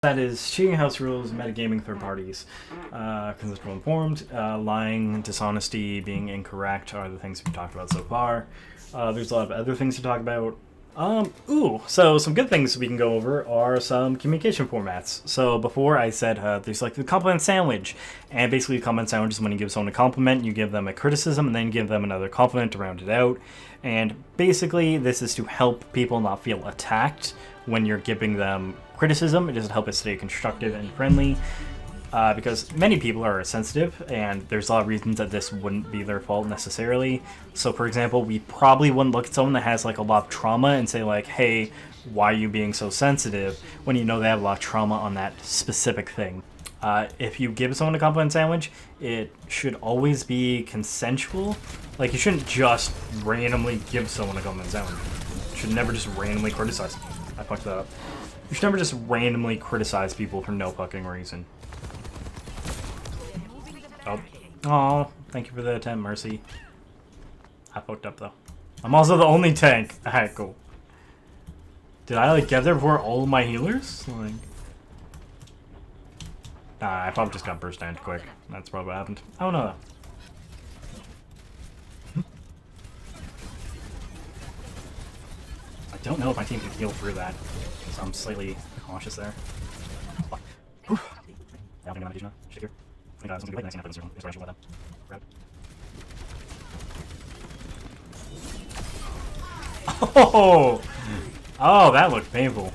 That is cheating house rules, metagaming third parties, consensual informed, lying, dishonesty, being incorrect are the things we've talked about so far. There's a lot of other things to talk about. So some good things we can go over are some communication formats. So before I said there's like the compliment sandwich, and basically a compliment sandwich is when you give someone a compliment, you give them a criticism, and then you give them another compliment to round it out. And basically this is to help people not feel attacked when you're giving them criticism. It doesn't help it stay constructive and friendly. Because many people are sensitive, and there's a lot of reasons that this wouldn't be their fault necessarily. So, for example, we probably wouldn't look at someone that has like a lot of trauma and say like, hey, why are you being so sensitive, when you know they have a lot of trauma on that specific thing. If you give someone a compliment sandwich, it should always be consensual. Like, you shouldn't just randomly give someone a compliment sandwich. You should never just randomly criticize. I fucked that up. You should never just randomly criticize people for no fucking reason. Oh, thank you for the attempt, Mercy. I fucked up though. I'm also the only tank. Alright, cool. Did I like get there before all of my healers? Like, nah, I probably just got burst down quick. That's probably what happened. Oh no. I don't know if my team can heal through that, so I'm slightly cautious there. Yeah, I'm gonna manage now. Shake here. I think I was going to be nice enough in the circle. Inspiration with them. Grab. Oh! Oh, that looked painful.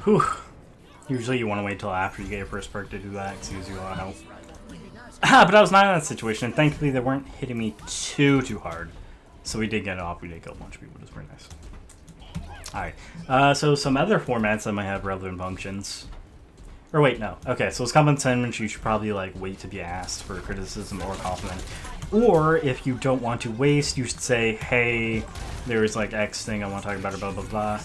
Whew. Usually you want to wait till after you get your first perk to do that, because it gives you a lot of health. But I was not in that situation, and thankfully they weren't hitting me too hard. So we did get it off, we did kill a bunch of people, which was very nice. Alright, so some other formats that might have relevant functions. Or wait, no. Okay, so as compliment sandwich, you should probably like wait to be asked for criticism or compliment. Or if you don't want to waste, you should say, hey, there is like X thing I want to talk about, or blah blah blah.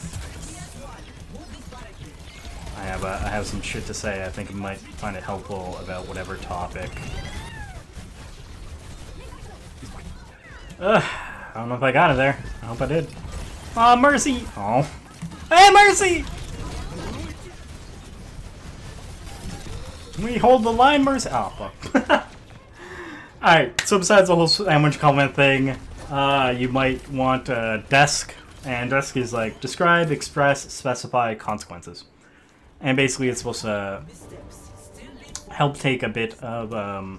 I have some shit to say. I think I might find it helpful about whatever topic. I don't know if I got it there. I hope I did. Aw, Mercy! Oh. Hey, Mercy! We hold the line, Mercy! Oh, fuck. Alright, so besides the whole sandwich comment thing, you might want DESC. And DESC is like describe, express, specify, consequences. And basically it's supposed to help take a bit of,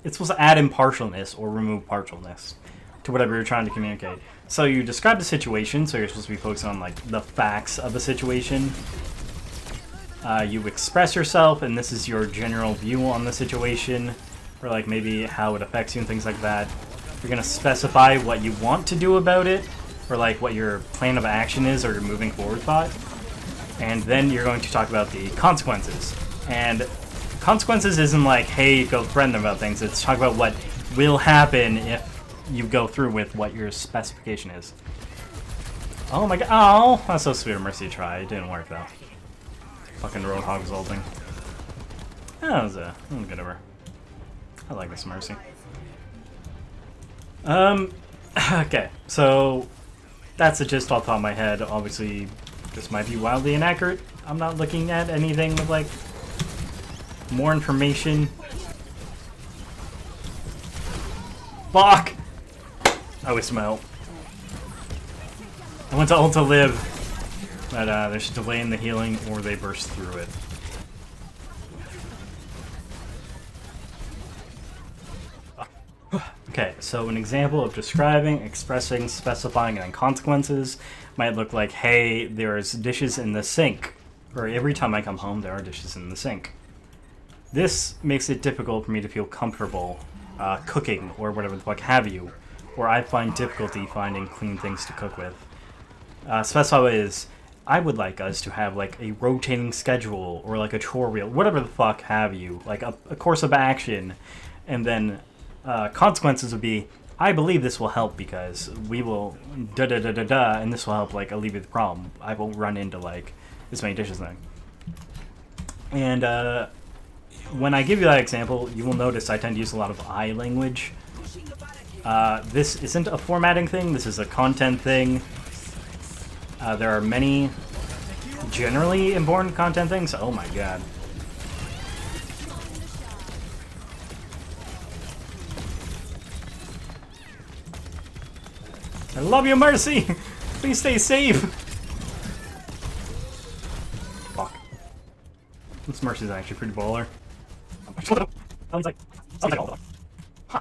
it's supposed to add impartialness or remove partialness to whatever you're trying to communicate. So you describe the situation, so you're supposed to be focusing on like the facts of the situation. You express yourself, and this is your general view on the situation, or like maybe how it affects you and things like that. You're going to specify what you want to do about it, or like what your plan of action is, or your moving forward thought. And then you're going to talk about the consequences. And consequences isn't like, hey, go threaten them about things. It's talk about what will happen if you go through with what your specification is. Oh my god. Oh, that's so sweet of Mercy to try. It didn't work though. Fucking Roadhog's ulting. That was good of her. I like this Mercy. Okay, so that's the gist off the top of my head. Obviously, this might be wildly inaccurate. I'm not looking at anything with like more information. Fuck! I wasted my ult. I went to ult to live, but there's a delay in the healing or they burst through it. Okay, so an example of describing, expressing, specifying, and then consequences might look like, hey, there's dishes in the sink. Or every time I come home, there are dishes in the sink. This makes it difficult for me to feel comfortable cooking or whatever the fuck have you. Or I find difficulty finding clean things to cook with. Specify is, I would like us to have like a rotating schedule or like a chore wheel, whatever the fuck have you. Like a course of action. And then consequences would be, I believe this will help because we will da-da-da-da-da, and this will help, like, alleviate the problem. I won't run into, like, this many dishes thing. And, when I give you that example, you will notice I tend to use a lot of I language. This isn't a formatting thing, this is a content thing. There are many generally important content things. Oh my god. I love you, Mercy! Please stay safe! Fuck. This Mercy's actually pretty baller. Sounds like all of them. Huh.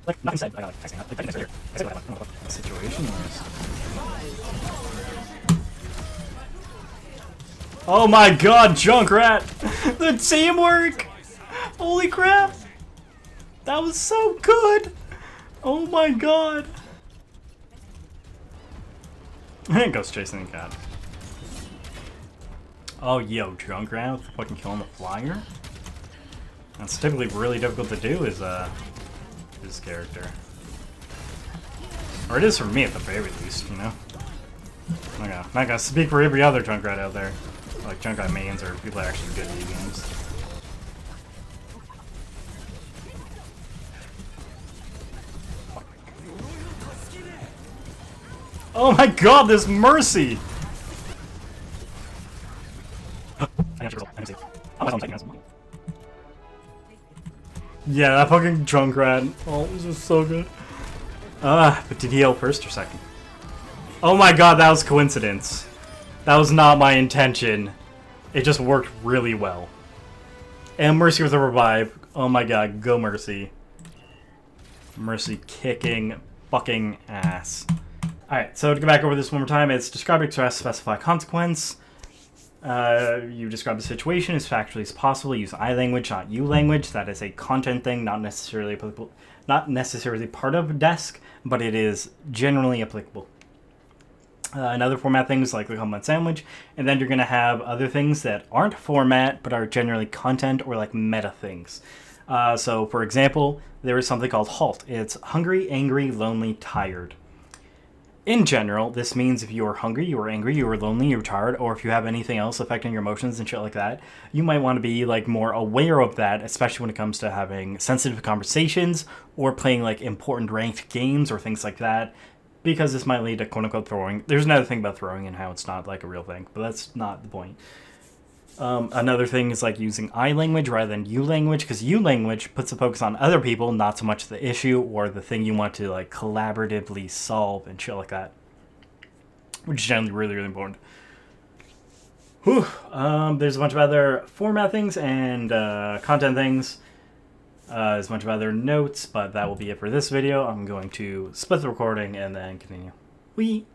Like, nothing said. I got like texting. Like, here. I said what the situation was. Oh my god, Junkrat! The teamwork! Holy crap! That was so good! Oh my god! Ghost chasing the cat. Oh, yo, Junkrat fucking killing the flyer? That's typically really difficult to do, is his character. Or it is for me at the very least, you know? I'm not gonna speak for every other Junkrat out there. Like, Junkrat mains or people that are actually good at these games. Oh my god, this Mercy! Yeah, that fucking Junkrat. Oh, this was so good. But did he heal first or second? Oh my god, that was coincidence. That was not my intention. It just worked really well. And Mercy with a revive. Oh my god, go Mercy. Mercy kicking fucking ass. Alright, so to go back over this one more time, it's describe, express, specify consequence. You describe the situation as factually as possible. Use I language, not you language. That is a content thing, not necessarily applicable, not necessarily part of DESC, but it is generally applicable. Another format things like the comment sandwich, and then you're going to have other things that aren't format but are generally content or like meta things. So, for example, there is something called HALT. It's hungry, angry, lonely, tired. In general, this means if you are hungry, you are angry, you are lonely, you're tired, or if you have anything else affecting your emotions and shit like that, you might want to be like more aware of that, especially when it comes to having sensitive conversations or playing like important ranked games or things like that, because this might lead to quote-unquote throwing. There's another thing about throwing and how it's not like a real thing, but that's not the point. Another thing is like using I language rather than you language, because you language puts the focus on other people, not so much the issue or the thing you want to like collaboratively solve and shit like that, which is generally really, really important. Whew. There's a bunch of other format things and content things. There's a bunch of other notes, but that will be it for this video. I'm going to split the recording and then continue. Whee!